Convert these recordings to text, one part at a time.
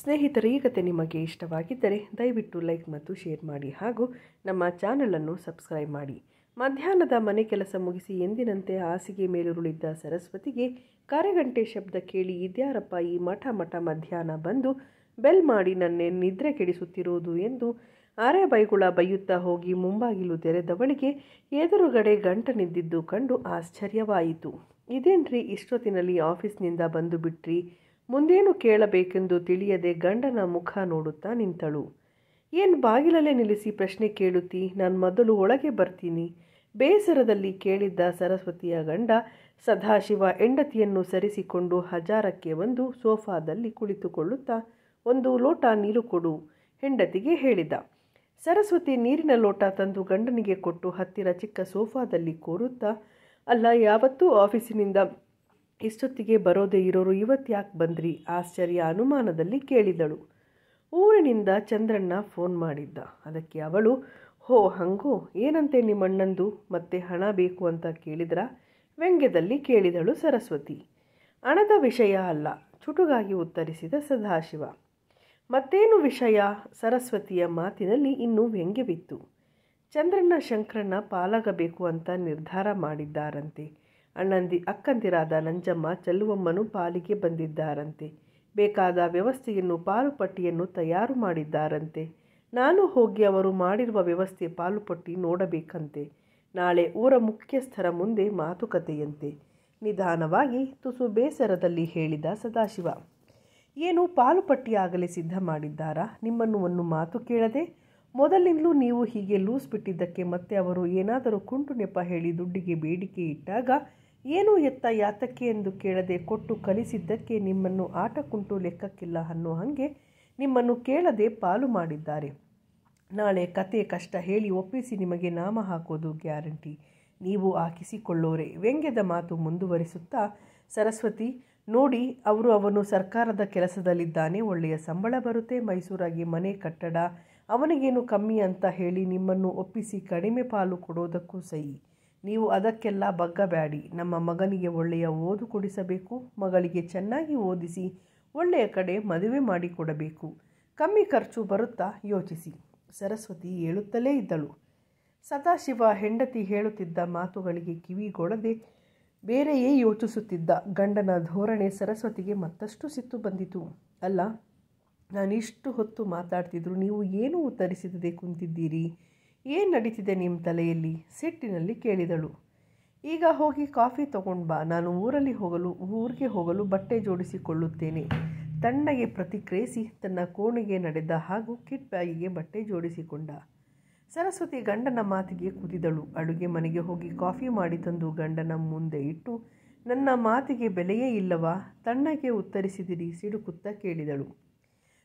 ಸ್ನೇಹಿತರೆ, ಈ ಕತೆ ನಿಮಗೆ ಇಷ್ಟವಾಗಿದ್ದರೆ ದಯವಿಟ್ಟು ಲೈಕ್ ಮತ್ತು ಶೇರ್ ಮಾಡಿ ಹಾಗೂ ನಮ್ಮ ಚಾನಲನ್ನು ಸಬ್ಸ್ಕ್ರೈಬ್ ಮಾಡಿ. ಮಧ್ಯಾಹ್ನದ ಮನೆ ಕೆಲಸ ಮುಗಿಸಿ ಎಂದಿನಂತೆ ಹಾಸಿಗೆ ಮೇಲುರುಳಿದ್ದ ಸರಸ್ವತಿಗೆ ಕರೆಗಂಟೆ ಶಬ್ದ ಕೇಳಿ ಇದ್ಯಾರಪ್ಪ ಈ ಮಠ ಮಧ್ಯಾಹ್ನ ಬಂದು ಬೆಲ್ ಮಾಡಿ ನನ್ನೇ ನಿದ್ರೆ ಕೆಡಿಸುತ್ತಿರುವುದು ಎಂದು ಅರೆ ಬೈಗುಳ ಬೈಯುತ್ತಾ ಹೋಗಿ ಮುಂಬಾಗಿಲು ತೆರೆದವಳಿಗೆ ಎದುರುಗಡೆ ಗಂಟ ನಿಂತಿದ್ದು ಕಂಡು ಆಶ್ಚರ್ಯವಾಯಿತು. ಇದೇನ್ರಿ ಇಷ್ಟೊತ್ತಿನಲ್ಲಿ ಆಫೀಸ್ನಿಂದ ಬಂದು ಬಿಟ್ರಿ? ಮುಂದೇನು ಕೇಳಬೇಕೆಂದು ತಿಳಿಯದೆ ಗಂಡನ ಮುಖ ನೋಡುತ್ತಾ ನಿಂತಳು. ಏನು ಬಾಗಿಲಲ್ಲೇ ನಿಲ್ಲಿಸಿ ಪ್ರಶ್ನೆ ಕೇಳುತ್ತಿ? ನಾನು ಮೊದಲು ಒಳಗೆ ಬರ್ತೀನಿ. ಬೇಸರದಲ್ಲಿ ಕೇಳಿದ್ದ ಸರಸ್ವತಿಯ ಗಂಡ ಸದಾಶಿವ ಹೆಂಡತಿಯನ್ನು ಸರಿಸಿಕೊಂಡು ಹಜಾರಕ್ಕೆ ಒಂದು ಸೋಫಾದಲ್ಲಿ ಕುಳಿತುಕೊಳ್ಳುತ್ತಾ ಒಂದು ಲೋಟ ನೀರು ಕೊಡು ಹೆಂಡತಿಗೆ ಹೇಳಿದ. ಸರಸ್ವತಿ ನೀರಿನ ಲೋಟ ತಂದು ಗಂಡನಿಗೆ ಕೊಟ್ಟು ಹತ್ತಿರ ಚಿಕ್ಕ ಸೋಫಾದಲ್ಲಿ ಕೂರುತ್ತಾ, ಅಲ್ಲ, ಯಾವತ್ತೂ ಆಫೀಸಿನಿಂದ ಇಷ್ಟೊತ್ತಿಗೆ ಬರೋದೇ ಇರೋರು ಇವತ್ತ್ಯಾಕೆ ಬಂದ್ರಿ? ಆಶ್ಚರ್ಯ ಅನುಮಾನದಲ್ಲಿ ಕೇಳಿದಳು. ಊರಿನಿಂದ ಚಂದ್ರಣ್ಣ ಫೋನ್ ಮಾಡಿದ್ದ. ಅದಕ್ಕೆ ಅವಳು, ಹೋ ಹಂಗೋ, ಏನಂತೆ ನಿಮ್ಮಣ್ಣಂದು? ಮತ್ತೆ ಹಣ ಬೇಕು ಅಂತ ಕೇಳಿದ್ರ? ವ್ಯಂಗ್ಯದಲ್ಲಿ ಕೇಳಿದಳು ಸರಸ್ವತಿ. ಹಣದ ವಿಷಯ ಅಲ್ಲ, ಚುಟುಕಾಗಿ ಉತ್ತರಿಸಿದ ಸದಾಶಿವ. ಮತ್ತೇನು ವಿಷಯ? ಸರಸ್ವತಿಯ ಮಾತಿನಲ್ಲಿ ಇನ್ನೂ ವ್ಯಂಗ್ಯವಿತ್ತು. ಚಂದ್ರಣ್ಣ ಶಂಕರಣ್ಣ ಪಾಲಾಗಬೇಕು ಅಂತ ನಿರ್ಧಾರ ಮಾಡಿದ್ದಾರಂತೆ. ಅಕ್ಕಂದಿರಾದ ನಂಜಮ್ಮ ಚೆಲ್ಲುವಮ್ಮನು ಪಾಲಿಗೆ ಬಂದಿದ್ದಾರಂತೆ. ಬೇಕಾದ ವ್ಯವಸ್ಥೆಯನ್ನು ಪಾಲುಪಟ್ಟಿಯನ್ನು ತಯಾರು ಮಾಡಿದ್ದಾರಂತೆ. ನಾನು ಹೋಗಿ ಅವರು ಮಾಡಿರುವ ವ್ಯವಸ್ಥೆ ಪಾಲುಪಟ್ಟಿ ನೋಡಬೇಕಂತೆ. ನಾಳೆ ಊರ ಮುಖ್ಯಸ್ಥರ ಮುಂದೆ ಮಾತುಕತೆಯಂತೆ. ನಿಧಾನವಾಗಿ ತುಸು ಬೇಸರದಲ್ಲಿ ಹೇಳಿದ ಸದಾಶಿವ. ಏನು ಪಾಲುಪಟ್ಟಿ ಆಗಲೇ ಸಿದ್ಧ ಮಾಡಿದ್ದಾರಾ? ನಿಮ್ಮನ್ನು ಒಂದು ಮಾತು ಕೇಳದೆ? ಮೊದಲಿಂದಲೂ ನೀವು ಹೀಗೆ ಲೂಸ್ ಬಿಟ್ಟಿದ್ದಕ್ಕೆ ಮತ್ತೆ ಅವರು ಏನಾದರೂ ಕುಂಟು ನೆಪ ಹೇಳಿ ದುಡ್ಡಿಗೆ ಬೇಡಿಕೆ ಇಟ್ಟಾಗ ಏನು ಎತ್ತ ಯಾತಕ್ಕೆ ಎಂದು ಕೇಳದೆ ಕೊಟ್ಟು ಕಲಿಸಿದ್ದಕ್ಕೆ ನಿಮ್ಮನ್ನು ಆಟ ಕುಂಟು ಲೆಕ್ಕಕ್ಕಿಲ್ಲ ಅನ್ನೋ ಹಾಗೆ ನಿಮ್ಮನ್ನು ಕೇಳದೆ ಪಾಲು ಮಾಡಿದ್ದಾರೆ. ನಾಳೆ ಕತೆ ಕಷ್ಟ ಹೇಳಿ ಒಪ್ಪಿಸಿ ನಿಮಗೆ ನಾಮ ಹಾಕೋದು ಗ್ಯಾರಂಟಿ. ನೀವು ಹಾಕಿಸಿಕೊಳ್ಳೋರೆ. ವ್ಯಂಗ್ಯದ ಮಾತು ಮುಂದುವರಿಸುತ್ತಾ ಸರಸ್ವತಿ, ನೋಡಿ, ಅವನು ಸರ್ಕಾರದ ಕೆಲಸದಲ್ಲಿದ್ದಾನೆ, ಒಳ್ಳೆಯ ಸಂಬಳ ಬರುತ್ತೆ, ಮೈಸೂರಾಗಿ ಮನೆ ಕಟ್ಟಡ, ಅವನಿಗೇನು ಕಮ್ಮಿ ಅಂತ ಹೇಳಿ ನಿಮ್ಮನ್ನು ಒಪ್ಪಿಸಿ ಕಡಿಮೆ ಪಾಲು ಕೊಡೋದಕ್ಕೂ ಸಹಿ. ನೀವು ಅದಕ್ಕೆಲ್ಲ ಬಗ್ಗಬೇಡಿ. ನಮ್ಮ ಮಗನಿಗೆ ಒಳ್ಳೆಯ ಓದು ಕೊಡಿಸಬೇಕು, ಮಗಳಿಗೆ ಚೆನ್ನಾಗಿ ಓದಿಸಿ ಒಳ್ಳೆಯ ಕಡೆ ಮದುವೆ ಮಾಡಿಕೊಡಬೇಕು. ಕಮ್ಮಿ ಖರ್ಚು ಬರುತ್ತಾ ಯೋಚಿಸಿ. ಸರಸ್ವತಿ ಹೇಳುತ್ತಲೇ ಇದ್ದಳು. ಸದಾಶಿವ ಹೆಂಡತಿ ಹೇಳುತ್ತಿದ್ದ ಮಾತುಗಳಿಗೆ ಕಿವಿಗೊಡದೆ ಬೇರೆಯೇ ಯೋಚಿಸುತ್ತಿದ್ದ. ಗಂಡನ ಧೋರಣೆ ಸರಸ್ವತಿಗೆ ಮತ್ತಷ್ಟು ಸಿಟ್ಟು ಬಂದಿತು. ಅಲ್ಲ, ನಾನಿಷ್ಟು ಹೊತ್ತು ಮಾತಾಡ್ತಿದ್ರು ನೀವು ಏನೂ ಉತ್ತರಿಸಿದೆ ಕುಂತಿದ್ದೀರಿ? ಏನು ನಡೀತಿದೆ ನಿಮ್ಮ ತಲೆಯಲ್ಲಿ? ಸಿಟ್ಟಿನಲ್ಲಿ ಕೇಳಿದಳು. ಈಗ ಹೋಗಿ ಕಾಫಿ ತಗೊಂಡು ಬಾ, ನಾನು ಊರಿಗೆ ಹೋಗಲು ಬಟ್ಟೆ ಜೋಡಿಸಿಕೊಳ್ಳುತ್ತೇನೆ. ತಣ್ಣಗೆ ಪ್ರತಿಕ್ರಿಯಿಸಿ ತನ್ನ ಕೋಣೆಗೆ ನಡೆದ ಹಾಗೂ ಕಿಟ್ ಬ್ಯಾಗಿಗೆ ಬಟ್ಟೆ ಜೋಡಿಸಿಕೊಂಡ. ಸರಸ್ವತಿ ಗಂಡನ ಮಾತಿಗೆ ಕುದಿದಳು. ಅಡುಗೆ ಮನೆಗೆ ಹೋಗಿ ಕಾಫಿ ಮಾಡಿ ತಂದು ಗಂಡನ ಮುಂದೆ ಇಟ್ಟು, ನನ್ನ ಮಾತಿಗೆ ಬೆಲೆಯೇ ಇಲ್ಲವಾ? ತಣ್ಣಗೆ ಉತ್ತರಿಸಿದಿರಿ ಸಿಡುಕುತ್ತಾ ಕೇಳಿದಳು.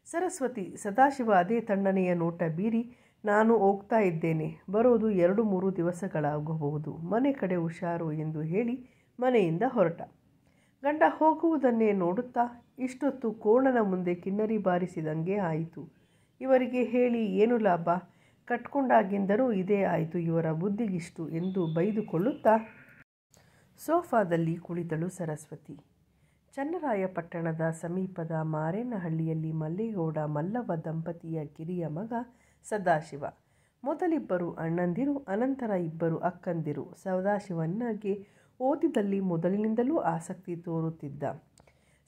ಸರಸ್ವತಿ. ಸದಾಶಿವ ಅದೇ ತಣ್ಣನೆಯ ನೋಟ ಬೀರಿ, ನಾನು ಹೋಗ್ತಾ ಇದ್ದೇನೆ, ಬರೋದು 2-3 ದಿವಸಗಳಾಗಬಹುದು, ಮನೆ ಕಡೆ ಹುಷಾರು ಎಂದು ಹೇಳಿ ಮನೆಯಿಂದ ಹೊರಟ. ಗಂಡ ಹೋಗುವುದನ್ನೇ ನೋಡುತ್ತಾ ಇಷ್ಟೊತ್ತು ಕೋಣನ ಮುಂದೆ ಕಿನ್ನರಿ ಬಾರಿಸಿದಂಗೆ ಆಯಿತು. ಇವರಿಗೆ ಹೇಳಿ ಏನು ಲಾಭ? ಕಟ್ಕೊಂಡಾಗಿಂದರೂ ಇದೇ ಆಯಿತು ಇವರ ಬುದ್ಧಿಗಿಷ್ಟು ಎಂದು ಬೈದುಕೊಳ್ಳುತ್ತಾ ಸೋಫಾದಲ್ಲಿ ಕುಳಿತಳು ಸರಸ್ವತಿ. ಚನ್ನರಾಯಪಟ್ಟಣದ ಸಮೀಪದ ಮಾರೇನಹಳ್ಳಿಯಲ್ಲಿ ಮಲ್ಲೇಗೌಡ ಮಲ್ಲವ್ವ ದಂಪತಿಯ ಕಿರಿಯ ಮಗ ಸದಾಶಿವ. ಮೊದಲಿಬ್ಬರು ಅಣ್ಣಂದಿರು, ಅನಂತರ 2 ಅಕ್ಕಂದಿರು. ಸದಾಶಿವನಿಗೆ ಓದಿದಲ್ಲಿ ಮೊದಲಿನಿಂದಲೂ ಆಸಕ್ತಿ ತೋರುತ್ತಿದ್ದ.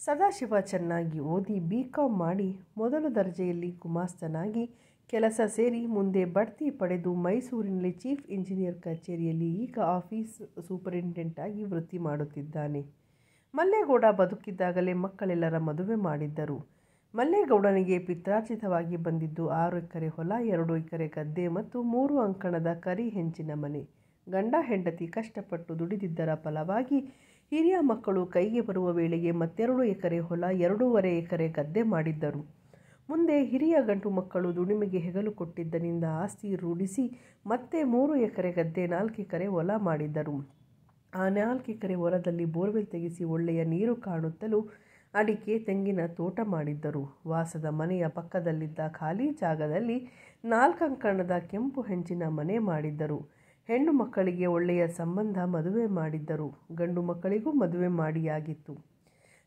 ಸದಾಶಿವ ಚೆನ್ನಾಗಿ ಓದಿ BCom ಮಾಡಿ ಮೊದಲ ದರ್ಜೆಯಲ್ಲಿ ಗುಮಾಸ್ತನಾಗಿ ಕೆಲಸ ಸೇರಿ ಮುಂದೆ ಬಡ್ತಿ ಪಡೆದು ಮೈಸೂರಿನಲ್ಲಿ ಚೀಫ್ ಇಂಜಿನಿಯರ್ ಕಚೇರಿಯಲ್ಲಿ ಈಗ ಆಫೀಸ್ ಸೂಪರಿಂಟೆಂಡೆಂಟ್ ಆಗಿ ವೃತ್ತಿ ಮಾಡುತ್ತಿದ್ದಾನೆ. ಮಲ್ಲೇಗೌಡ ಬದುಕಿದ್ದಾಗಲೇ ಮಕ್ಕಳೆಲ್ಲರ ಮದುವೆ ಮಾಡಿದ್ದರು. ಮಲ್ಲೇಗೌಡನಿಗೆ ಪಿತ್ರಾರ್ಜಿತವಾಗಿ ಬಂದಿದ್ದು 6 ಎಕರೆ ಹೊಲ, 2 ಎಕರೆ ಗದ್ದೆ ಮತ್ತು 3 ಅಂಕಣದ ಕರಿ ಹೆಂಚಿನ ಮನೆ. ಗಂಡ ಹೆಂಡತಿ ಕಷ್ಟಪಟ್ಟು ದುಡಿದಿದ್ದರ ಫಲವಾಗಿ ಹಿರಿಯ ಮಕ್ಕಳು ಕೈಗೆ ಬರುವ ವೇಳೆಗೆ ಮತ್ತೆರಡು ಎಕರೆ ಹೊಲ, 2.5 ಎಕರೆ ಗದ್ದೆ ಮಾಡಿದ್ದರು. ಮುಂದೆ ಹಿರಿಯ ಗಂಡು ಮಕ್ಕಳು ದುಡಿಮೆಗೆ ಹೆಗಲು ಕೊಟ್ಟಿದ್ದರಿಂದ ಆಸ್ತಿ ರೂಢಿಸಿ ಮತ್ತೆ 3 ಎಕರೆ ಗದ್ದೆ, 4 ಎಕರೆ ಹೊಲ ಮಾಡಿದ್ದರು. ಆ 4 ಎಕರೆ ಹೊಲದಲ್ಲಿ ಬೋರ್ವೆಲ್ ತೆಗೆಸಿ ಒಳ್ಳೆಯ ನೀರು ಕಾಣುತ್ತಲೂ ಅಡಿಕೆ, ತೆಂಗಿನ ತೋಟ ಮಾಡಿದ್ದರು. ವಾಸದ ಮನೆಯ ಪಕ್ಕದಲ್ಲಿದ್ದ ಖಾಲಿ ಜಾಗದಲ್ಲಿ 4 ಅಂಕಣದ ಕೆಂಪು ಹೆಂಚಿನ ಮನೆ ಮಾಡಿದ್ದರು. ಹೆಣ್ಣು ಮಕ್ಕಳಿಗೆ ಒಳ್ಳೆಯ ಸಂಬಂಧ ಮದುವೆ ಮಾಡಿದ್ದರು. ಗಂಡು ಮಕ್ಕಳಿಗೂ ಮದುವೆ ಮಾಡಿಯಾಗಿತ್ತು.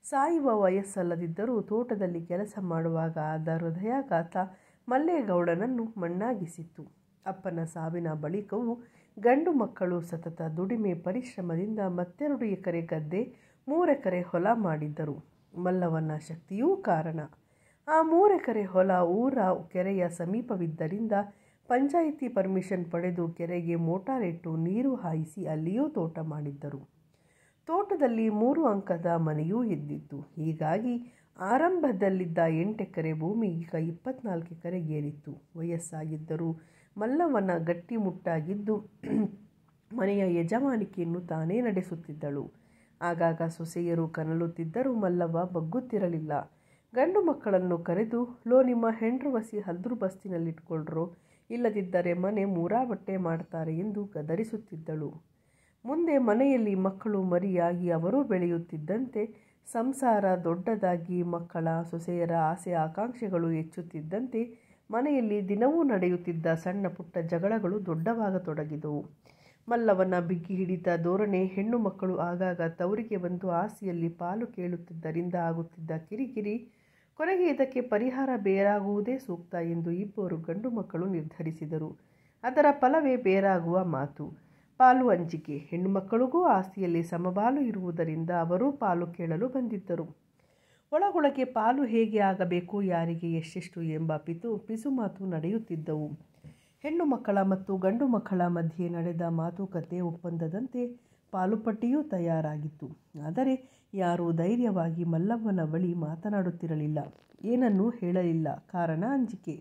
ಸಾಯುವ ವಯಸ್ಸಲ್ಲದಿದ್ದರೂ ತೋಟದಲ್ಲಿ ಕೆಲಸ ಮಾಡುವಾಗ ಆದ ಹೃದಯಾಘಾತ ಮಲ್ಲೇಗೌಡನನ್ನು ಮಣ್ಣಾಗಿಸಿತ್ತು. ಅಪ್ಪನ ಸಾವಿನ ಬಳಿಕವೂ ಗಂಡು ಮಕ್ಕಳು ಸತತ ದುಡಿಮೆ ಪರಿಶ್ರಮದಿಂದ 2 ಎಕರೆ ಗದ್ದೆ 3 ಎಕರೆ ಹೊಲ ಮಾಡಿದ್ದರು. ಮಲ್ಲವನ ಶಕ್ತಿಯೂ ಕಾರಣ. ಆ 3 ಎಕರೆ ಹೊಲ ಊರ ಕೆರೆಯ ಸಮೀಪವಿದ್ದರಿಂದ ಪಂಚಾಯಿತಿ ಪರ್ಮಿಷನ್ ಪಡೆದು ಕೆರೆಗೆ ಮೋಟಾರ್ ಇಟ್ಟು ನೀರು ಹಾಯಿಸಿ ಅಲ್ಲಿಯೂ ತೋಟ ಮಾಡಿದ್ದರು. ತೋಟದಲ್ಲಿ 3 ಅಂಕದ ಮನೆಯೂ ಇದ್ದಿತ್ತು. ಹೀಗಾಗಿ ಆರಂಭದಲ್ಲಿದ್ದ 8 ಎಕರೆ ಭೂಮಿ ಈಗ 24 ಎಕರೆಗೇರಿತ್ತು. ವಯಸ್ಸಾಗಿದ್ದರೂ ಮಲ್ಲವನ ಗಟ್ಟಿಮುಟ್ಟಾಗಿದ್ದು ಮನೆಯ ಯಜಮಾನಿಕೆಯನ್ನು ತಾನೇ ನಡೆಸುತ್ತಿದ್ದಳು. ಆಗಾಗ ಸೊಸೆಯರು ಕನಲುತ್ತಿದ್ದರೂ ಮಲ್ಲವ್ವ ಬಗ್ಗುತ್ತಿರಲಿಲ್ಲ. ಗಂಡು ಮಕ್ಕಳನ್ನು ಕರೆದು, ಲೋ ನಿಮ್ಮ ಹೆಂಡ್ರು ವಸಿ ಹಲ್ದ್ರು ಬಸ್ತಿನಲ್ಲಿಟ್ಕೊಳ್ರೋ, ಇಲ್ಲದಿದ್ದರೆ ಮನೆ ಮೂರಾಬಟ್ಟೆ ಮಾಡ್ತಾರೆ ಎಂದು ಗದರಿಸುತ್ತಿದ್ದಳು. ಮುಂದೆ ಮನೆಯಲ್ಲಿ ಮಕ್ಕಳು ಮರಿಯಾಗಿ ಅವರೂ ಬೆಳೆಯುತ್ತಿದ್ದಂತೆ ಸಂಸಾರ ದೊಡ್ಡದಾಗಿ ಮಕ್ಕಳ ಸೊಸೆಯರ ಆಸೆ ಆಕಾಂಕ್ಷೆಗಳು ಹೆಚ್ಚುತ್ತಿದ್ದಂತೆ ಮನೆಯಲ್ಲಿ ದಿನವೂ ನಡೆಯುತ್ತಿದ್ದ ಸಣ್ಣ ಪುಟ್ಟ ಜಗಳಗಳು ದೊಡ್ಡವಾಗತೊಡಗಿದವು. ಮಲ್ಲವನ ಬಿಗಿ ಹಿಡಿತ ಧೋರಣೆ, ಹೆಣ್ಣು ಮಕ್ಕಳು ಆಗಾಗ ತವರಿಗೆ ಬಂದು ಆಸ್ತಿಯಲ್ಲಿ ಪಾಲು ಕೇಳುತ್ತಿದ್ದರಿಂದ ಆಗುತ್ತಿದ್ದ ಕಿರಿಕಿರಿ, ಕೊನೆಗೆ ಇದಕ್ಕೆ ಪರಿಹಾರ ಬೇರಾಗುವುದೇ ಸೂಕ್ತ ಎಂದು ಇಬ್ಬರು ಗಂಡು ಮಕ್ಕಳು ನಿರ್ಧರಿಸಿದರು. ಅದರ ಫಲವೇ ಬೇರಾಗುವ ಮಾತು, ಪಾಲು ಹಂಚಿಕೆ. ಹೆಣ್ಣು ಮಕ್ಕಳಿಗೂ ಆಸ್ತಿಯಲ್ಲಿ ಸಮಪಾಲು ಇರುವುದರಿಂದ ಅವರೂ ಪಾಲು ಕೇಳಲು ಬಂದಿದ್ದರು. ಒಳಗೊಳಗೆ ಪಾಲು ಹೇಗೆ ಆಗಬೇಕು, ಯಾರಿಗೆ ಎಷ್ಟೆಷ್ಟು ಎಂಬ ಪಿಸುಮಾತು ನಡೆಯುತ್ತಿದ್ದವು. ಹೆಣ್ಣು ಮಕ್ಕಳ ಮತ್ತು ಗಂಡು ಮಕ್ಕಳ ಮಧ್ಯೆ ನಡೆದ ಮಾತುಕತೆ ಒಪ್ಪಂದದಂತೆ ಪಾಲುಪಟ್ಟಿಯೂ ತಯಾರಾಗಿತ್ತು. ಆದರೆ ಯಾರೂ ಧೈರ್ಯವಾಗಿ ಮಲ್ಲವ್ವನ ಬಳಿ ಮಾತನಾಡುತ್ತಿರಲಿಲ್ಲ, ಏನನ್ನೂ ಹೇಳಲಿಲ್ಲ. ಕಾರಣ ಹಂಚಿಕೆ.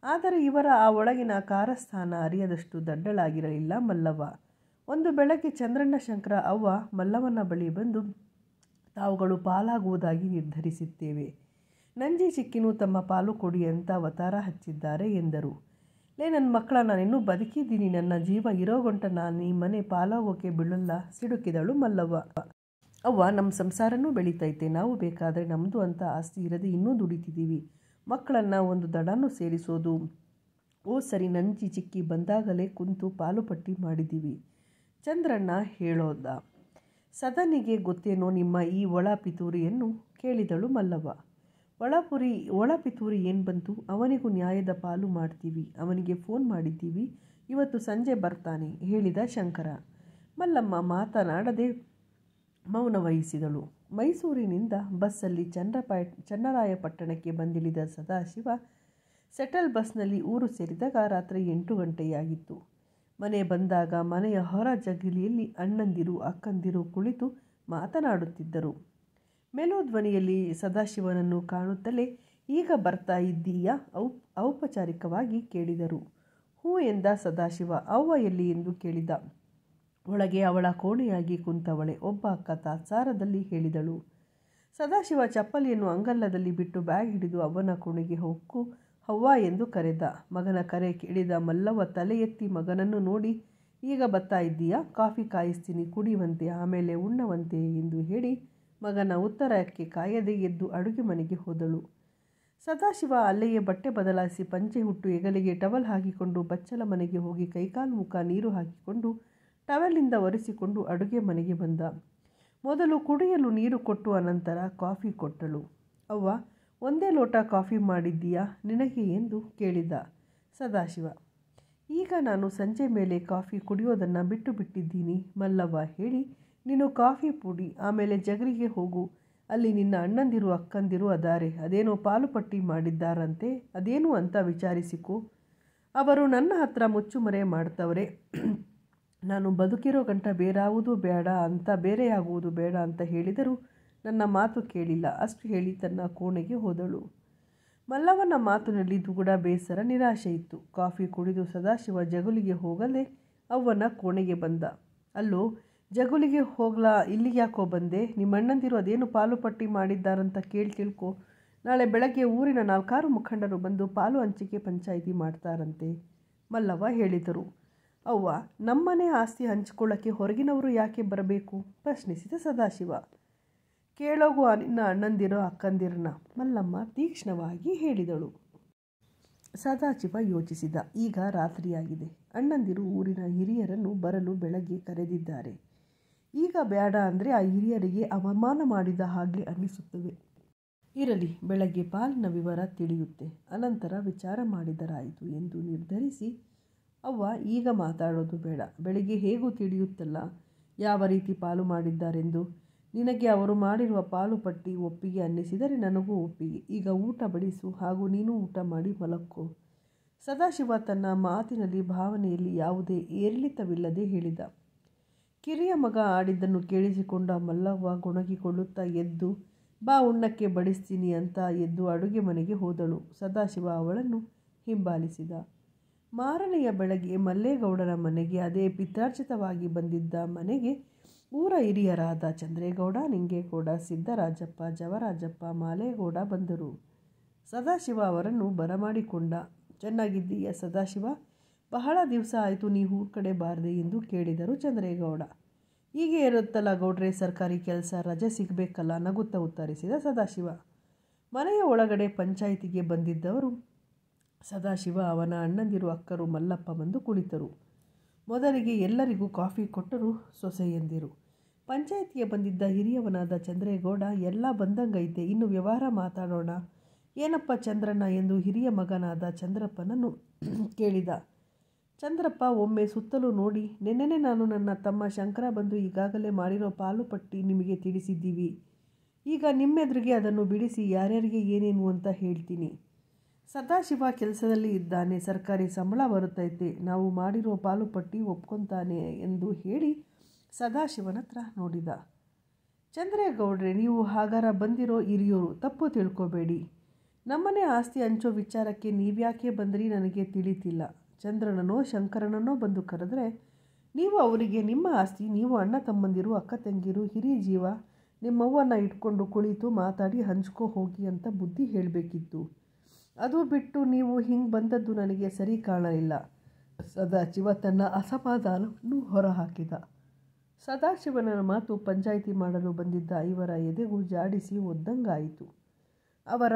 ಆದರೆ ಇವರ ಆ ಒಳಗಿನ ಕಾರಸ್ಥಾನ ಅರಿಯದಷ್ಟು ದಡ್ಡಳಾಗಿರಲಿಲ್ಲ ಮಲ್ಲವ್ವ. ಒಂದು ಬೆಳಗ್ಗೆ ಚಂದ್ರಣ್ಣ ಶಂಕರ ಅವ್ವ ಮಲ್ಲವ್ವನ ಬಳಿ ಬಂದು, ತಾವುಗಳು ಪಾಲಾಗುವುದಾಗಿ ನಿರ್ಧರಿಸಿದ್ದೇವೆ. ನಂಜಿ ಚಿಕ್ಕಿನೂ ತಮ್ಮ ಪಾಲು ಕೊಡಿ ಅಂತ ಅವತಾರ ಹಚ್ಚಿದ್ದಾರೆ ಎಂದರು. ಲೇ ನನ್ನ ಮಕ್ಕಳ, ನಾನಿನ್ನೂ ಬದುಕಿದ್ದೀನಿ, ನನ್ನ ಜೀವ ಇರೋಗಂಟ ನಾನು ಈ ಮನೆ ಪಾಲಾಗೋಕೆ ಬಿಡಲ್ಲ ಸಿಡುಕಿದಳು ಮಲ್ಲವ್ವ. ಅವ್ವ, ನಮ್ಮ ಸಂಸಾರನೂ ಬೆಳೀತೈತೆ, ನಾವು ಬೇಕಾದರೆ ನಮ್ಮದು ಅಂತ ಆಸ್ತಿ ಇರದೆ ಇನ್ನೂ ದುಡಿತಿದ್ದೀವಿ. ಮಕ್ಕಳನ್ನು ಒಂದು ದಡನೂ ಸೇರಿಸೋದು. ಓ ಸರಿ, ನಂಜಿ ಚಿಕ್ಕಿ ಬಂದಾಗಲೇ ಕುಂತು ಪಾಲು ಪಟ್ಟಿ ಮಾಡಿದ್ದೀವಿ ಚಂದ್ರಣ್ಣ ಹೇಳೋದ. ಸದನಿಗೆ ಗೊತ್ತೇನೋ ನಿಮ್ಮ ಈ ಒಳ ಪಿತೂರಿಯನ್ನು ಕೇಳಿದಳು ಮಲ್ಲವ್ವ. ಒಳ ಪಿತೂರಿ ಏನು ಬಂತು? ಅವನಿಗೂ ನ್ಯಾಯದ ಪಾಲು ಮಾಡ್ತೀವಿ. ಅವನಿಗೆ ಫೋನ್ ಮಾಡಿದ್ದೀವಿ, ಇವತ್ತು ಸಂಜೆ ಬರ್ತಾನೆ ಹೇಳಿದ ಶಂಕರ. ಮಲ್ಲಮ್ಮ ಮಾತನಾಡದೆ ಮೌನ ವಹಿಸಿದಳು. ಮೈಸೂರಿನಿಂದ ಬಸ್ಸಲ್ಲಿ ಚನ್ನರಾಯಪಟ್ಟಣಕ್ಕೆ ಬಂದಿಳಿದ ಸದಾಶಿವ ಸೆಟಲ್ ಬಸ್ನಲ್ಲಿ ಊರು ಸೇರಿದಾಗ ರಾತ್ರಿ 8 ಗಂಟೆಯಾಗಿತ್ತು. ಮನೆ ಬಂದಾಗ ಮನೆಯ ಹೊರ ಜಗಲಿಯಲ್ಲಿ ಅಣ್ಣಂದಿರು ಅಕ್ಕಂದಿರು ಕುಳಿತು ಮಾತನಾಡುತ್ತಿದ್ದರು. ಮೆಲೋಧ್ವನಿಯಲ್ಲಿ ಸದಾಶಿವನನ್ನು ಕಾಣುತ್ತಲೇ, ಈಗ ಬರ್ತಾ ಇದ್ದೀಯಾ ಔಪಚಾರಿಕವಾಗಿ ಕೇಳಿದರು. ಹೂ ಎಂದ ಸದಾಶಿವ. ಅವ್ವ ಎಲ್ಲಿ ಎಂದು ಕೇಳಿದ. ಒಳಗೆ ಅವಳ ಕೋಣೆಯಾಗಿ ಕುಂತವಳೆ, ಒಬ್ಬ ಅಕ್ಕ ತಾತ್ಸಾರದಲ್ಲಿ ಹೇಳಿದಳು. ಸದಾಶಿವ ಚಪ್ಪಲಿಯನ್ನು ಅಂಗಲ್ಲದಲ್ಲಿ ಬಿಟ್ಟು ಬ್ಯಾಗ್ ಹಿಡಿದು ಅವ್ವನ ಕೋಣೆಗೆ ಹೊಕ್ಕು ಅವ್ವ ಎಂದು ಕರೆದ. ಮಗನ ಕರೆ ಕೇಳಿದ ಮಲ್ಲವ್ವ ತಲೆ ಎತ್ತಿ ಮಗನನ್ನು ನೋಡಿ, ಈಗ ಬರ್ತಾ ಇದ್ದೀಯಾ, ಕಾಫಿ ಕಾಯಿಸ್ತೀನಿ ಕುಡಿಯುವಂತೆ, ಆಮೇಲೆ ಉಣ್ಣವಂತೆ ಎಂದು ಹೇಳಿ ಮಗನ ಉತ್ತರಕ್ಕೆ ಕಾಯದೆ ಎದ್ದು ಅಡುಗೆ ಮನೆಗೆ ಹೋದಳು. ಸದಾಶಿವ ಅಲ್ಲೆಯೇ ಬಟ್ಟೆ ಬದಲಾಯಿಸಿ ಪಂಚೆ ಹುಟ್ಟು ಹೆಗಲಿಗೆ ಟವಲ್ ಹಾಕಿಕೊಂಡು ಬಚ್ಚಲ ಮನೆಗೆ ಹೋಗಿ ಕೈಕಾಲು ಮುಖ ನೀರು ಹಾಕಿಕೊಂಡು ಟವಲಿಂದ ಒರೆಸಿಕೊಂಡು ಅಡುಗೆ ಮನೆಗೆ ಬಂದ. ಮೊದಲು ಕುಡಿಯಲು ನೀರು ಕೊಟ್ಟು ಅನಂತರ ಕಾಫಿ ಕೊಟ್ಟಳು. ಅವ್ವ, ಒಂದೇ ಲೋಟ ಕಾಫಿ ಮಾಡಿದ್ದೀಯಾ ನಿನಗೆ ಎಂದು ಕೇಳಿದ ಸದಾಶಿವ. ಈಗ ನಾನು ಸಂಜೆ ಮೇಲೆ ಕಾಫಿ ಕುಡಿಯೋದನ್ನು ಬಿಟ್ಟು ಬಿಟ್ಟಿದ್ದೀನಿ ಮಲ್ಲವ್ವ ಹೇಳಿ, ನೀನು ಕಾಫಿ ಪುಡಿ, ಆಮೇಲೆ ಜಗಲಿಗೆ ಹೋಗು, ಅಲ್ಲಿ ನಿನ್ನ ಅಣ್ಣಂದಿರು ಅಕ್ಕಂದಿರು ಅದಾರೆ, ಅದೇನೋ ಪಾಲು ಪಟ್ಟಿ ಮಾಡಿದ್ದಾರಂತೆ, ಅದೇನು ಅಂತ ವಿಚಾರಿಸಿಕೊ. ಅವರು ನನ್ನ ಹತ್ರ ಮುಚ್ಚುಮರೆ ಮಾಡ್ತವ್ರೆ. ನಾನು ಬದುಕಿರೋ ಗಂಟ ಬೇರಾವುದೂ ಬೇಡ ಅಂತ, ಬೇರೆಯಾಗುವುದು ಬೇಡ ಅಂತ ಹೇಳಿದರೂ ನನ್ನ ಮಾತು ಕೇಳಿಲ್ಲ. ಅಷ್ಟು ಹೇಳಿ ತನ್ನ ಕೋಣೆಗೆ ಹೋದಳು. ಮಲ್ಲವ್ವನ ಮಾತಿನಲ್ಲಿ ದುಗುಡ, ಬೇಸರ, ನಿರಾಶೆ ಇತ್ತು. ಕಾಫಿ ಕುಡಿದು ಸದಾಶಿವ ಜಗುಲಿಗೆ ಹೋಗಲೇ ಅವ್ವನ ಕೋಣೆಗೆ ಬಂದ. ಅಲ್ಲೋ, ಜಗುಲಿಗೆ ಹೋಗ್ಲಾ, ಇಲ್ಲಿಗೆ ಯಾಕೋ ಬಂದೆ? ನಿಮ್ಮಣ್ಣಂದಿರು ಅದೇನು ಪಾಲು ಪಟ್ಟಿ ಮಾಡಿದ್ದಾರಂತ ಕೇಳಿ ತಿಳ್ಕೊ. ನಾಳೆ ಬೆಳಗ್ಗೆ ಊರಿನ 4-6 ಮುಖಂಡರು ಬಂದು ಪಾಲು ಹಂಚಿಕೆ ಪಂಚಾಯಿತಿ ಮಾಡ್ತಾರಂತೆ ಮಲ್ಲವ್ವ ಹೇಳಿದರು. ಅವ್ವ, ನಮ್ಮನೆ ಆಸ್ತಿ ಹಂಚಿಕೊಳ್ಳೋಕ್ಕೆ ಹೊರಗಿನವರು ಯಾಕೆ ಬರಬೇಕು ಪ್ರಶ್ನಿಸಿದ ಸದಾಶಿವ. ಕೇಳೋಗು ನಿನ್ನ ಅಣ್ಣಂದಿರೋ ಅಕ್ಕಂದಿರನ್ನ ಮಲ್ಲಮ್ಮ ತೀಕ್ಷ್ಣವಾಗಿ ಹೇಳಿದಳು. ಸದಾಶಿವ ಯೋಚಿಸಿದ. ಈಗ ರಾತ್ರಿಯಾಗಿದೆ. ಅಣ್ಣಂದಿರು ಊರಿನ ಹಿರಿಯರನ್ನು ಬರಲು ಬೆಳಗ್ಗೆ ಕರೆದಿದ್ದಾರೆ. ಈಗ ಬೇಡ ಅಂದರೆ ಆ ಹಿರಿಯರಿಗೆ ಅವಮಾನ ಮಾಡಿದ ಹಾಗೆ ಅನ್ನಿಸುತ್ತದೆ. ಇರಲಿ, ಬೆಳಗ್ಗೆ ಪಾಲಿನ ವಿವರ ತಿಳಿಯುತ್ತೆ, ಅನಂತರ ವಿಚಾರ ಮಾಡಿದರಾಯಿತು ಎಂದು ನಿರ್ಧರಿಸಿ, ಅವ್ವ ಈಗ ಮಾತಾಡೋದು ಬೇಡ, ಬೆಳಿಗ್ಗೆ ಹೇಗೂ ತಿಳಿಯುತ್ತಲ್ಲ ಯಾವ ರೀತಿ ಪಾಲು ಮಾಡಿದ್ದಾರೆಂದು. ನಿನಗೆ ಅವರು ಮಾಡಿರುವ ಪಾಲು ಪಟ್ಟಿ ಒಪ್ಪಿಗೆ ಅನ್ನಿಸಿದರೆ ನನಗೂ ಒಪ್ಪಿಗೆ. ಈಗ ಊಟ ಬಡಿಸು, ಹಾಗೂ ನೀನು ಊಟ ಮಾಡಿ ಮಲಕ್ಕೋ. ಸದಾಶಿವ ತನ್ನ ಮಾತಿನಲ್ಲಿ ಭಾವನೆಯಲ್ಲಿ ಯಾವುದೇ ಏರಿಳಿತವಿಲ್ಲದೆ ಹೇಳಿದ. ಕಿರಿಯ ಮಗ ಆಡಿದ್ದನ್ನು ಕೇಳಿಸಿಕೊಂಡ ಮಲ್ಲವ್ವ ಗೊಣಗಿಕೊಳ್ಳುತ್ತಾ ಎದ್ದು, ಬಾ ಉಣ್ಣಕ್ಕೆ ಬಡಿಸ್ತೀನಿ ಅಂತ ಎದ್ದು ಅಡುಗೆ ಮನೆಗೆ ಹೋದಳು. ಸದಾಶಿವ ಅವಳನ್ನು ಹಿಂಬಾಲಿಸಿದ. ಮಾರನೆಯ ಬೆಳಗ್ಗೆ ಮಲ್ಲೇಗೌಡರ ಮನೆಗೆ, ಅದೇ ಪಿತ್ರಾರ್ಜಿತವಾಗಿ ಬಂದಿದ್ದ ಮನೆಗೆ, ಊರ ಹಿರಿಯರಾದ ಚಂದ್ರೇಗೌಡ, ನಿಂಗೇಗೌಡ, ಸಿದ್ದರಾಜಪ್ಪ, ಜವರಾಜಪ್ಪ, ಮಾಲೇಗೌಡ ಬಂದರು. ಸದಾಶಿವ ಅವರನ್ನು ಬರಮಾಡಿಕೊಂಡ. ಚೆನ್ನಾಗಿದ್ದೀಯ ಸದಾಶಿವ? ಬಹಳ ದಿವಸ ಆಯಿತು, ನೀವು ಊರ ಕಡೆ ಬಾರದೆ ಎಂದು ಕೇಳಿದರು ಚಂದ್ರೇಗೌಡ. ಹೀಗೆ ಇರುತ್ತಲ್ಲ ಗೌಡ್ರೆ, ಸರ್ಕಾರಿ ಕೆಲಸ, ರಜೆ ಸಿಗಬೇಕಲ್ಲ, ನಗುತ್ತಾ ಉತ್ತರಿಸಿದ ಸದಾಶಿವ. ಮನೆಯ ಒಳಗಡೆ ಪಂಚಾಯಿತಿಗೆ ಬಂದಿದ್ದವರು ಸದಾಶಿವ, ಅವನ ಅಣ್ಣಂದಿರು, ಅಕ್ಕರು, ಮಲ್ಲಪ್ಪ ಬಂದು ಕುಳಿತರು. ಮೊದಲಿಗೆ ಎಲ್ಲರಿಗೂ ಕಾಫಿ ಕೊಟ್ಟರು ಸೊಸೆಯಂದಿರು. ಪಂಚಾಯಿತಿಗೆ ಬಂದಿದ್ದ ಹಿರಿಯವನಾದ ಚಂದ್ರೇಗೌಡ, ಎಲ್ಲ ಬಂದಂಗೈತೆ, ಇನ್ನು ವ್ಯವಹಾರ ಮಾತಾಡೋಣ. ಏನಪ್ಪ ಚಂದ್ರಣ್ಣ ಎಂದು ಹಿರಿಯ ಮಗನಾದ ಚಂದ್ರಪ್ಪನನ್ನು ಕೇಳಿದ. ಚಂದ್ರಪ್ಪ ಒಮ್ಮೆ ಸುತ್ತಲೂ ನೋಡಿ, ನೆನ್ನೆನೆ ನಾನು ನನ್ನ ತಮ್ಮ ಶಂಕರ ಬಂದು ಈಗಾಗಲೇ ಮಾಡಿರೋ ಪಾಲು ಪಟ್ಟಿ ನಿಮಗೆ ತಿಳಿಸಿದ್ದೀವಿ. ಈಗ ನಿಮ್ಮೆದುರಿಗೆ ಅದನ್ನು ಬಿಡಿಸಿ ಯಾರ್ಯಾರಿಗೆ ಏನೇನು ಅಂತ ಹೇಳ್ತೀನಿ. ಸದಾಶಿವ ಕೆಲಸದಲ್ಲಿ ಇದ್ದಾನೆ, ಸರ್ಕಾರಿ ಸಂಬಳ ಬರುತ್ತೈತೆ, ನಾವು ಮಾಡಿರೋ ಪಾಲು ಪಟ್ಟಿ ಒಪ್ಕೊತಾನೆ ಎಂದು ಹೇಳಿ ಸದಾಶಿವನ ಹತ್ರ ನೋಡಿದ. ಚಂದ್ರೇಗೌಡ್ರೆ, ನೀವು ಹಾಗಾರ ಬಂದಿರೋ ಹಿರಿಯೋರು, ತಪ್ಪು ತಿಳ್ಕೊಬೇಡಿ. ನಮ್ಮನೆ ಆಸ್ತಿ ಹಂಚೋ ವಿಚಾರಕ್ಕೆ ನೀವ್ಯಾಕೆ ಬಂದ್ರಿ ನನಗೆ ತಿಳಿತಿಲ್ಲ. ಚಂದ್ರನನೋ ಶಂಕರನನೋ ಬಂದು ಕರೆದ್ರೆ ನೀವು ಅವರಿಗೆ ನಿಮ್ಮ ಆಸ್ತಿ, ನೀವು ಅಣ್ಣ ತಮ್ಮಂದಿರು, ಅಕ್ಕ ತಂಗಿರು, ಹಿರಿ ಜೀವ, ನಿಮ್ಮವ್ವನ್ನ ಇಟ್ಕೊಂಡು ಕುಳಿತು ಮಾತಾಡಿ ಹಂಚ್ಕೋ ಹೋಗಿ ಅಂತ ಬುದ್ಧಿ ಹೇಳಬೇಕಿತ್ತು. ಅದು ಬಿಟ್ಟು ನೀವು ಹಿಂಗೆ ಬಂದದ್ದು ನನಗೆ ಸರಿ ಕಾಣಲಿಲ್ಲ. ಸದಾಶಿವ ತನ್ನ ಅಸಮಾಧಾನವನ್ನು ಹೊರಹಾಕಿದ. ಸದಾಶಿವನ ಮಾತು ಪಂಚಾಯಿತಿ ಮಾಡಲು ಬಂದಿದ್ದ ಐವರ ಎದೆಗೂ ಜಾಡಿಸಿ ಒದ್ದಂಗಾಯಿತು. ಅವರ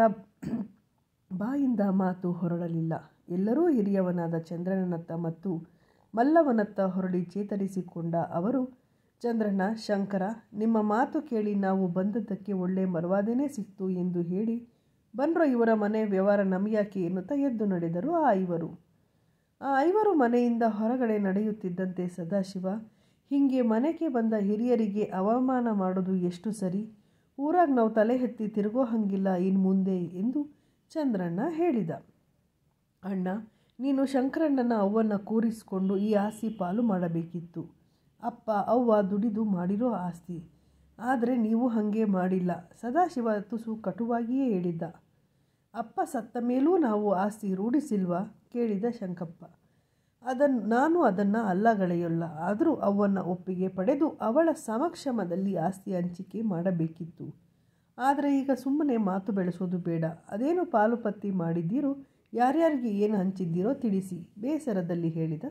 ಬಾಯಿಂದ ಮಾತು ಹೊರಡಲಿಲ್ಲ. ಎಲ್ಲರೂ ಹಿರಿಯವನಾದ ಚಂದ್ರನತ್ತ ಮತ್ತು ಮಲ್ಲವನತ್ತ ಹೊರಡಿ ಚೇತರಿಸಿಕೊಂಡ ಅವರು, ಚಂದ್ರಣ್ಣ, ಶಂಕರ, ನಿಮ್ಮ ಮಾತು ಕೇಳಿ ನಾವು ಬಂದದ್ದಕ್ಕೆ ಒಳ್ಳೆ ಮರ್ವಾದೆನೇ ಸಿಕ್ತು ಎಂದು ಹೇಳಿ, ಬಂದ್ರೋ ಇವರ ಮನೆ ವ್ಯವಹಾರ ನಮಗ್ಯಾಕೆ ಎನ್ನುತ್ತಾ ಎದ್ದು ನಡೆದರು ಆ ಐವರು ಮನೆಯಿಂದ ಹೊರಗಡೆ ನಡೆಯುತ್ತಿದ್ದಂತೆ ಸದಾಶಿವ, ಹೀಗೆ ಮನೆಗೆ ಬಂದ ಹಿರಿಯರಿಗೆ ಅವಮಾನ ಮಾಡೋದು ಎಷ್ಟು ಸರಿ? ಊರಾಗ ನಾವು ತಲೆ ಎತ್ತಿ ತಿರುಗೋ ಹಂಗಿಲ್ಲ ಇನ್ನು ಮುಂದೆ ಎಂದು ಚಂದ್ರಣ್ಣ ಹೇಳಿದ. ಅಣ್ಣ, ನೀನು ಶಂಕರಣ್ಣನ ಅವ್ವನ್ನ ಕೂರಿಸಿಕೊಂಡು ಈ ಆಸ್ತಿ ಪಾಲು ಮಾಡಬೇಕಿತ್ತು. ಅಪ್ಪ ಅವ್ವ ದುಡಿದು ಮಾಡಿರೋ ಆಸ್ತಿ, ಆದರೆ ನೀವು ಹಾಗೆ ಮಾಡಿಲ್ಲ. ಸದಾಶಿವ ತುಸು ಕಟುವಾಗಿಯೇ ಹೇಳಿದ್ದ. ಅಪ್ಪ ಸತ್ತ ಮೇಲೂ ನಾವು ಆಸ್ತಿ ರೂಢಿಸಿಲ್ವಾ ಕೇಳಿದ ಶಂಕಪ್ಪ. ನಾನು ಅದನ್ನು ಅಲ್ಲಗಳೆಯಲ್ಲ, ಆದರೂ ಅವ್ವನ್ನ ಒಪ್ಪಿಗೆ ಪಡೆದು ಅವಳ ಸಮಕ್ಷಮದಲ್ಲಿ ಆಸ್ತಿ ಹಂಚಿಕೆ ಮಾಡಬೇಕಿತ್ತು. ಆದರೆ ಈಗ ಸುಮ್ಮನೆ ಮಾತು ಬೆಳೆಸೋದು ಬೇಡ. ಅದೇನು ಪಾಲು ಪತ್ತಿ ಮಾಡಿದ್ದೀರೋ, ಯಾರ್ಯಾರಿಗೆ ಏನು ಹಂಚಿದ್ದೀರೋ ತಿಳಿಸಿ, ಬೇಸರದಲ್ಲಿ ಹೇಳಿದ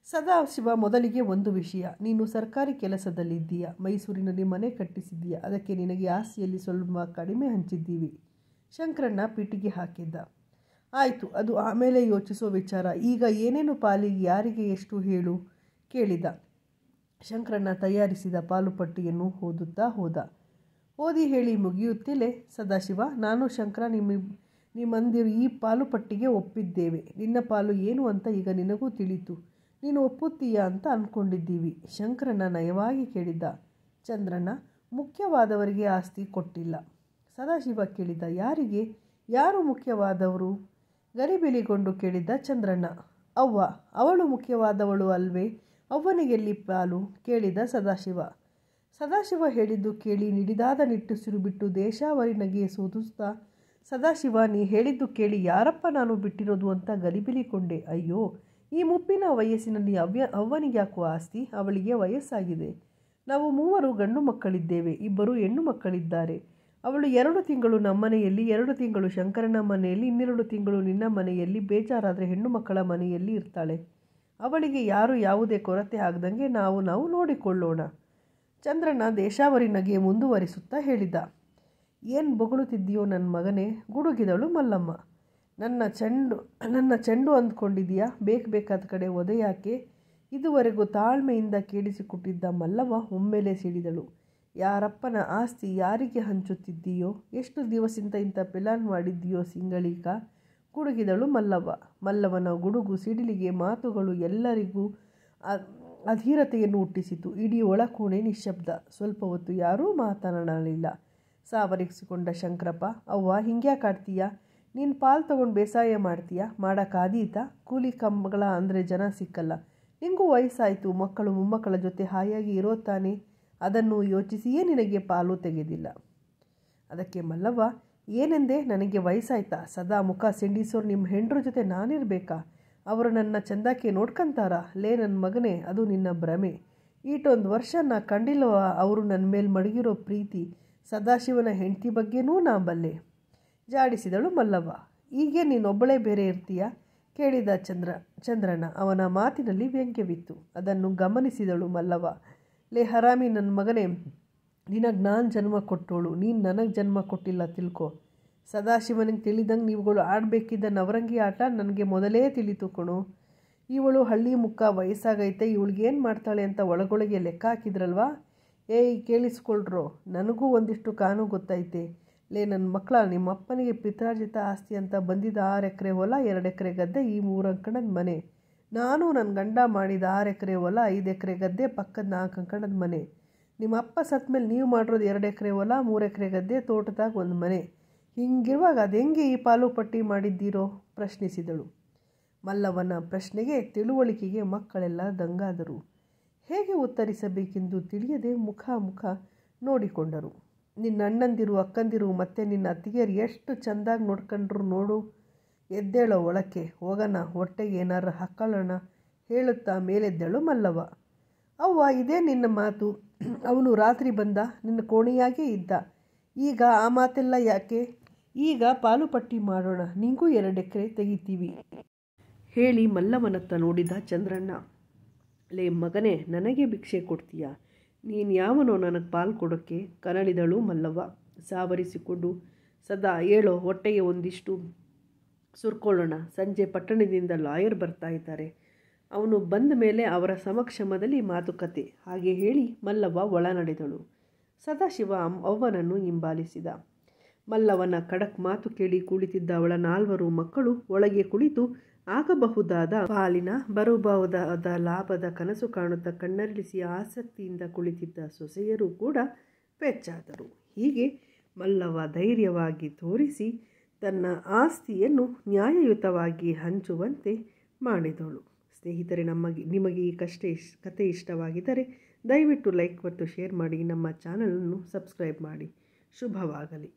ಸದಾಶಿವ. ಮೊದಲಿಗೆ ಒಂದು ವಿಷಯ, ನೀನು ಸರ್ಕಾರಿ ಕೆಲಸದಲ್ಲಿದ್ದೀಯ, ಮೈಸೂರಿನಲ್ಲಿ ಮನೆ ಕಟ್ಟಿಸಿದ್ದೀಯ, ಅದಕ್ಕೆ ನಿನಗೆ ಆಸ್ತಿಯಲ್ಲಿ ಸ್ವಲ್ಪ ಕಡಿಮೆ ಹಂಚಿದ್ದೀವಿ. ಶಂಕರಣ್ಣ ಪಿಟಿಗೆ ಹಾಕಿದ್ದ. ಆಯಿತು, ಅದು ಆಮೇಲೆ ಯೋಚಿಸೋ ವಿಚಾರ. ಈಗ ಏನೇನು ಪಾಲಿಗೆ ಯಾರಿಗೆ ಎಷ್ಟು ಹೇಳು ಕೇಳಿದ. ಶಂಕರಣ್ಣ ತಯಾರಿಸಿದ ಪಾಲು ಪಟ್ಟಿಯನ್ನು ಓದುತ್ತಾ ಹೋದ. ಓದಿ ಹೇಳಿ ಮುಗಿಯುತ್ತಿಲ್ಲೇ ಸದಾಶಿವ, ನಾನು ಶಂಕರ ನಿಮ್ಮಂದಿರು ಈ ಪಾಲು ಪಟ್ಟಿಗೆ ಒಪ್ಪಿದ್ದೇವೆ. ನಿನ್ನ ಪಾಲು ಏನು ಅಂತ ಈಗ ನಿನಗೂ ತಿಳಿತು. ನೀನು ಒಪ್ಪುತ್ತೀಯಾ ಅಂತ ಅಂದ್ಕೊಂಡಿದ್ದೀವಿ. ಶಂಕರಣ್ಣ ನಯವಾಗಿ ಕೇಳಿದ್ದ. ಚಂದ್ರಣ್ಣ, ಮುಖ್ಯವಾದವರಿಗೆ ಆಸ್ತಿ ಕೊಟ್ಟಿಲ್ಲ. ಸದಾಶಿವ ಕೇಳಿದ. ಯಾರಿಗೆ? ಯಾರು ಮುಖ್ಯವಾದವರು? ಗಲಿಬಿಲಿಗೊಂಡು ಕೇಳಿದ್ದ ಚಂದ್ರಣ್ಣ. ಅವ್ವ, ಅವಳು ಮುಖ್ಯವಾದವಳು ಅಲ್ವೇ? ಅವ್ವನಿಗೆಲ್ಲಿ ಪಾಲು ಕೇಳಿದ ಸದಾಶಿವ ಹೇಳಿದ್ದು ಕೇಳಿ ನಿಡಿದಾದ ನಿಟ್ಟುಸಿರು ಬಿಟ್ಟು ದೇಶಾವರಿ ನಗೆ ಸೋದುತ್ತಾ, ಸದಾಶಿವ, ನೀ ಹೇಳಿದ್ದು ಕೇಳಿ ಯಾರಪ್ಪ ನಾನು ಬಿಟ್ಟಿರೋದು ಅಂತ ಗಲಿಬಿಲಿಗೊಂಡೆ. ಅಯ್ಯೋ, ಈ ಮುಪ್ಪಿನ ವಯಸ್ಸಿನಲ್ಲಿ ಅವ್ವನಿಗೆ ಯಾಕೋ ಆಸ್ತಿ? ಅವಳಿಗೆ ವಯಸ್ಸಾಗಿದೆ. ನಾವು 3 ಗಂಡು ಮಕ್ಕಳಿದ್ದೇವೆ, 2 ಹೆಣ್ಣು ಮಕ್ಕಳಿದ್ದಾರೆ. ಅವಳು 2 ತಿಂಗಳು ನಮ್ಮನೆಯಲ್ಲಿ, 2 ತಿಂಗಳು ಶಂಕರನ ಮನೆಯಲ್ಲಿ, 2 ತಿಂಗಳು ನಿನ್ನ ಮನೆಯಲ್ಲಿ, ಬೇಜಾರಾದರೆ ಹೆಣ್ಣು ಮಕ್ಕಳ ಮನೆಯಲ್ಲಿ ಇರ್ತಾಳೆ. ಅವಳಿಗೆ ಯಾರು ಯಾವುದೇ ಕೊರತೆ ಆಗದಂಗೆ ನಾವು ನೋಡಿಕೊಳ್ಳೋಣ. ಚಂದ್ರಣ್ಣ ದೇಶಾವರಿ ನಗೆ ಮುಂದುವರಿಸುತ್ತಾ ಹೇಳಿದ. ಏನು ಬೊಗಳುತ್ತಿದ್ದೀಯೋ ನನ್ನ ಮಗನೇ, ಗುಡುಗಿದಳು ಮಲ್ಲಮ್ಮ. ನನ್ನ ಚೆಂಡು ಅಂದ್ಕೊಂಡಿದೀಯಾ? ಬೇಕಾದ ಕಡೆ ಒದೆ ಯಾಕೆ? ಇದುವರೆಗೂ ತಾಳ್ಮೆಯಿಂದ ಕೇಳಿಸಿಕೊಟ್ಟಿದ್ದ ಮಲ್ಲವ್ವ ಒಮ್ಮೆಲೆ ಸಿಡಿದಳು. ಯಾರಪ್ಪನ ಆಸ್ತಿ ಯಾರಿಗೆ ಹಂಚುತ್ತಿದ್ದೀಯೋ? ಎಷ್ಟು ದಿವಸದಿಂದ ಇಂಥ ಪ್ಲಾನ್ ಮಾಡಿದ್ದೀಯೋ ಸಿಂಗಳಿಕ? ಗುಡುಗಿದಳು ಮಲ್ಲವ್ವ. ಮಲ್ಲವನ ಗುಡುಗು ಸಿಡಿಲಿಗೆ ಮಾತುಗಳು ಎಲ್ಲರಿಗೂ ಅಧೀರತೆಯನ್ನು ಹುಟ್ಟಿಸಿತು. ಇಡೀ ಒಳಕೋಣೆ ನಿಶ್ಶಬ್ದ. ಸ್ವಲ್ಪ ಹೊತ್ತು ಯಾರೂ ಮಾತನಾಡಲಿಲ್ಲ. ಸಾವರಿಸಿಕೊಂಡ ಶಂಕರಪ್ಪ, ಅವ್ವ ಹಿಂಗ್ಯಾಕಾಡ್ತೀಯ? ನೀನು ಪಾಲು ತಗೊಂಡು ಬೇಸಾಯ ಮಾಡ್ತೀಯಾ? ಮಾಡೋಕ್ಕಾದೀತಾ? ಕೂಲಿ ಕಂಬಗಳ ಅಂದರೆ ಜನ ಸಿಕ್ಕಲ್ಲ. ನಿಂಗೂ ವಯಸ್ಸಾಯಿತು, ಮಕ್ಕಳು ಮೊಮ್ಮಕ್ಕಳ ಜೊತೆ ಹಾಯಾಗಿ ಇರೋ ತಾನೆ. ಅದನ್ನು ಯೋಚಿಸಿಯೇ ನಿನಗೆ ಪಾಲು ತೆಗೆದಿಲ್ಲ. ಅದಕ್ಕೆ ಮಲ್ಲವ್ವ, ಏನೆಂದೆ? ನನಗೆ ವಯಸ್ಸಾಯ್ತಾ? ಸದಾ ಮುಖ ಸಿಂಡಿಸೋರು ನಿಮ್ಮ ಹೆಂಡ್ರ ಜೊತೆ ನಾನಿರಬೇಕಾ? ಅವರು ನನ್ನ ಚಂದಕ್ಕೆ ನೋಡ್ಕೊಂತಾರ? ಲೇ ನನ್ನ ಮಗನೇ, ಅದು ನಿನ್ನ ಭ್ರಮೆ. ಈಟೊಂದು ವರ್ಷ ನಾ ಕಂಡಿಲ್ಲವ ಅವರು ನನ್ನ ಮೇಲೆ ಮಡಗಿರೋ ಪ್ರೀತಿ. ಸದಾಶಿವನ ಹೆಂಡತಿ ಬಗ್ಗೆನೂ ನಾ ಬಲ್ಲೆ. ಜಾಡಿಸಿದಳು ಮಲ್ಲವ್ವ. ಹೀಗೆ ನೀನೊಬ್ಬಳೇ ಬೇರೆ ಇರ್ತೀಯ? ಕೇಳಿದ ಚಂದ್ರಣ್ಣ. ಅವನ ಮಾತಿನಲ್ಲಿ ವ್ಯಂಗ್ಯವಿತ್ತು. ಅದನ್ನು ಗಮನಿಸಿದಳು ಮಲ್ಲವ್ವ. ಲೇ ಹರಾಮಿ ನನ್ನ ಮಗನೇ, ನಿನಗೆ ನಾನು ಜನ್ಮ ಕೊಟ್ಟೋಳು, ನೀನು ನನಗೆ ಜನ್ಮ ಕೊಟ್ಟಿಲ್ಲ ತಿಳ್ಕೊ. ಸದಾಶಿವನಿಗೆ ತಿಳಿದಂಗೆ ನೀವುಗಳು ಆಡಬೇಕಿದ್ದ ನವರಂಗಿ ಆಟ ನನಗೆ ಮೊದಲೇ ತಿಳಿತು ಕಣೋ. ಇವಳು ಹಳ್ಳಿ ಮುಖ, ವಯಸ್ಸಾಗೈತೆ, ಇವಳಿಗೇನು ಮಾಡ್ತಾಳೆ ಅಂತ ಒಳಗೊಳಗೆ ಲೆಕ್ಕ ಹಾಕಿದ್ರಲ್ವಾ? ಏಯ್ ಕೇಳಿಸ್ಕೊಳ್ರೋ, ನನಗೂ ಒಂದಿಷ್ಟು ಕಾನೂ ಗೊತ್ತೈತೆ. ಲೇ ನನ್ನ ಮಕ್ಕಳ, ನಿಮ್ಮ ಅಪ್ಪನಿಗೆ ಪಿತ್ರಾರ್ಜಿತ ಆಸ್ತಿ ಅಂತ ಬಂದಿದ್ದ 6 ಎಕರೆ ಹೊಲ, 2 ಎಕರೆ ಗದ್ದೆ, ಈ 3 ಅಂಕಣದ ಮನೆ. ನಾನು ನನ್ನ ಗಂಡ ಮಾಡಿದ 6 ಎಕರೆ ಹೊಲ, 5 ಎಕರೆ ಗದ್ದೆ, ಪಕ್ಕದ 4 ಅಂಕಣದ ಮನೆ. ನಿಮ್ಮ ಅಪ್ಪ ಸತ್ತ ಮೇಲೆ ನೀವು ಮಾಡಿರೋದು 2 ಎಕರೆ ಹೊಲ, 3 ಎಕರೆ ಗದ್ದೆ, ತೋಟದಾಗ 1 ಮನೆ. ಹಿಂಗಿರುವಾಗ ಅದು ಹೆಂಗೆ ಈ ಪಾಲು ಪಟ್ಟಿ ಮಾಡಿದ್ದೀರೋ? ಪ್ರಶ್ನಿಸಿದಳು. ಮಲ್ಲವ್ವನ ಪ್ರಶ್ನೆಗೆ, ತಿಳುವಳಿಕೆಗೆ ಮಕ್ಕಳೆಲ್ಲ ದಂಗಾದರು. ಹೇಗೆ ಉತ್ತರಿಸಬೇಕೆಂದು ತಿಳಿಯದೆ ಮುಖ ನೋಡಿಕೊಂಡರು. ನಿನ್ನ ಅಣ್ಣಂದಿರು, ಅಕ್ಕಂದಿರು ಮತ್ತು ನಿನ್ನ ಅತ್ತಿಗೆಯರು ಎಷ್ಟು ಚೆಂದಾಗಿ ನೋಡ್ಕೊಂಡ್ರು ನೋಡು. ಎದ್ದೇಳೋ ಒಳಕ್ಕೆ, ಹೋಗೋಣ, ಹೊಟ್ಟೆಗೆ ಏನಾರು ಹಾಕ್ಕೊಳ್ಳೋಣ ಹೇಳುತ್ತಾ ಮೇಲೆದ್ದಳು ಮಲ್ಲವ್ವ. ಅವ್ವ, ಇದೇ ನಿನ್ನ ಮಾತು? ಅವನು ರಾತ್ರಿ ಬಂದ, ನಿನ್ನ ಕೋಣೆಯಾಗೇ ಇದ್ದ. ಈಗ ಆ ಮಾತೆಲ್ಲ ಯಾಕೆ? ಈಗ ಪಾಲು ಪಟ್ಟಿ ಮಾಡೋಣ, ನಿಂಗೂ 2 ಎಕರೆ ತೆಗಿತೀವಿ ಹೇಳಿ ಮಲ್ಲವ್ವನತ್ತ ನೋಡಿದ ಚಂದ್ರಣ್ಣ. ಲೇ ಮಗನೇ, ನನಗೆ ಭಿಕ್ಷೆ ಕೊಡ್ತೀಯಾ? ನೀನು ಯಾವನೋ ನನಗೆ ಪಾಲು ಕೊಡೋಕ್ಕೆ? ಕನಳಿದಳು ಮಲ್ಲವ್ವ ಸಾವರಿಸಿಕೊಂಡು. ಸದಾ ಹೇಳೋ, ಹೊಟ್ಟೆಗೆ ಒಂದಿಷ್ಟು ಸುರ್ಕೊಳ್ಳೋಣ. ಸಂಜೆ ಪಟ್ಟಣದಿಂದ ಲಾಯರ್ ಬರ್ತಾ ಇದ್ದಾರೆ, ಅವನು ಬಂದ ಮೇಲೆ ಅವರ ಸಮಕ್ಷಮದಲ್ಲಿ ಮಾತುಕತೆ. ಹಾಗೆ ಹೇಳಿ ಮಲ್ಲವ್ವ ಒಳ ನಡೆದಳು. ಸದಾಶಿವ ಅವ್ವನನ್ನು ಹಿಂಬಾಲಿಸಿದ. ಮಲ್ಲವ್ವನ ಖಡಕ್ ಮಾತು ಕೇಳಿ ಕುಳಿತಿದ್ದ ಅವಳ 4 ಮಕ್ಕಳು ಒಳಗೆ ಕುಳಿತು ಆಗಬಹುದಾದ ಪಾಲಿನ ಬರಬಹುದಾದ ಲಾಭದ ಕನಸು ಕಾಣುತ್ತಾ ಕಣ್ಣರಳಿಸಿ ಆಸಕ್ತಿಯಿಂದ ಕುಳಿತಿದ್ದ ಸೊಸೆಯರು ಕೂಡ ಪೆಚ್ಚಾದರು. ಹೀಗೆ ಮಲ್ಲವ್ವ ಧೈರ್ಯವಾಗಿ ತೋರಿಸಿ ತನ್ನ ಆಸ್ತಿಯನ್ನು ನ್ಯಾಯಯುತವಾಗಿ ಹಂಚುವಂತೆ ಮಾಡಿದಳು. ಸ್ನೇಹಿತರೆ, ನಿಮಗೆ ಈ ಕತೆ ಇಷ್ಟವಾಗಿದ್ದರೆ ದಯವಿಟ್ಟು ಲೈಕ್ ಮತ್ತು ಶೇರ್ ಮಾಡಿ. ನಮ್ಮ ಚಾನಲನ್ನು ಸಬ್ಸ್ಕ್ರೈಬ್ ಮಾಡಿ. ಶುಭವಾಗಲಿ.